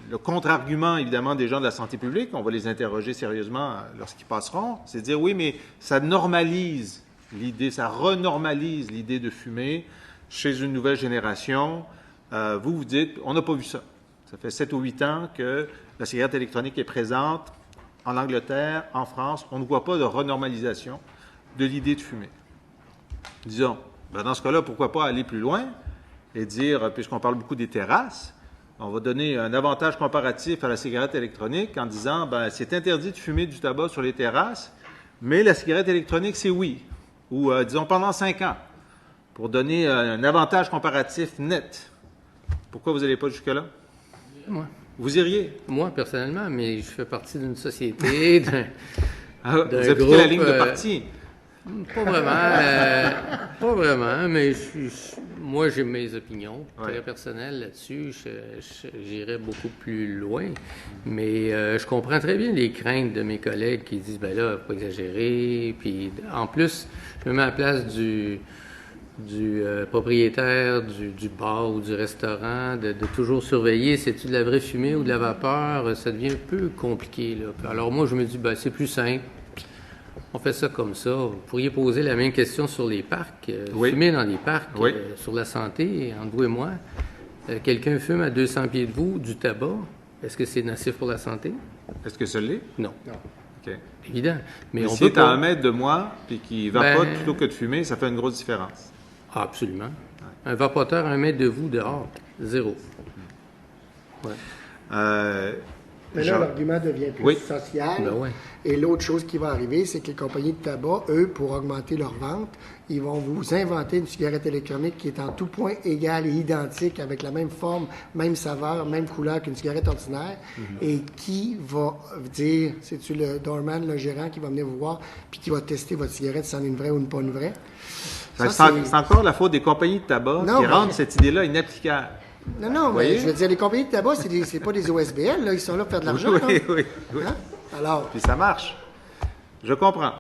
le contre-argument, évidemment, des gens de la santé publique, on va les interroger sérieusement lorsqu'ils passeront, c'est de dire, oui, mais ça normalise l'idée, ça renormalise l'idée de fumer chez une nouvelle génération. Vous dites, on n'a pas vu ça. Ça fait 7 ou 8 ans que la cigarette électronique est présente en Angleterre, en France. On ne voit pas de renormalisation de l'idée de fumer. Disons, ben dans ce cas-là, pourquoi pas aller plus loin et dire, puisqu'on parle beaucoup des terrasses, on va donner un avantage comparatif à la cigarette électronique en disant, ben c'est interdit de fumer du tabac sur les terrasses, mais la cigarette électronique, c'est oui. Ou, disons, pendant 5 ans, pour donner un avantage comparatif net. Pourquoi vous n'allez pas jusque-là? Moi. Vous iriez? Moi, personnellement, mais je fais partie d'une société, Vous avez pris la ligne de parti. Pas vraiment, pas vraiment, mais moi j'ai mes opinions très personnelles là-dessus. J'irais beaucoup plus loin, mais je comprends très bien les craintes de mes collègues qui disent ben là, faut pas exagérer. Puis en plus, je me mets à la place du propriétaire du bar ou du restaurant, de toujours surveiller, c'est-tu de la vraie fumée ou de la vapeur, ça devient un peu compliqué, là. Alors moi, je me dis, ben, c'est plus simple. On fait ça comme ça. Vous pourriez poser la même question sur les parcs. Fumer dans les parcs, sur la santé, entre vous et moi. Quelqu'un fume à 200 pieds de vous du tabac. Est-ce que c'est nocif pour la santé? Est-ce que ça l'est? Non. OK. Évident. Mais on si peut tu à 1 mètre de moi puis qu'il vapote plutôt que de fumer, ça fait une grosse différence. Ah, absolument. Ouais. Un vapoteur à 1 mètre de vous dehors, zéro. Ouais. Mais là, l'argument devient plus social. Ben ouais. Et l'autre chose qui va arriver, c'est que les compagnies de tabac, eux, pour augmenter leurs ventes, ils vont vous inventer une cigarette électronique qui est en tout point égale et identique, avec la même forme, même saveur, même couleur qu'une cigarette ordinaire. Et qui va dire, c'est-tu le doorman, le gérant, qui va venir vous voir, puis qui va tester votre cigarette si c'en est une vraie ou pas une vraie? C'est encore la faute des compagnies de tabac qui rendent cette idée-là inapplicable. Non, mais je veux dire, les compagnies de tabac, c'est pas des OSBL, là, ils sont là pour faire de l'argent. Oui. Hein? Alors. Puis ça marche. Je comprends.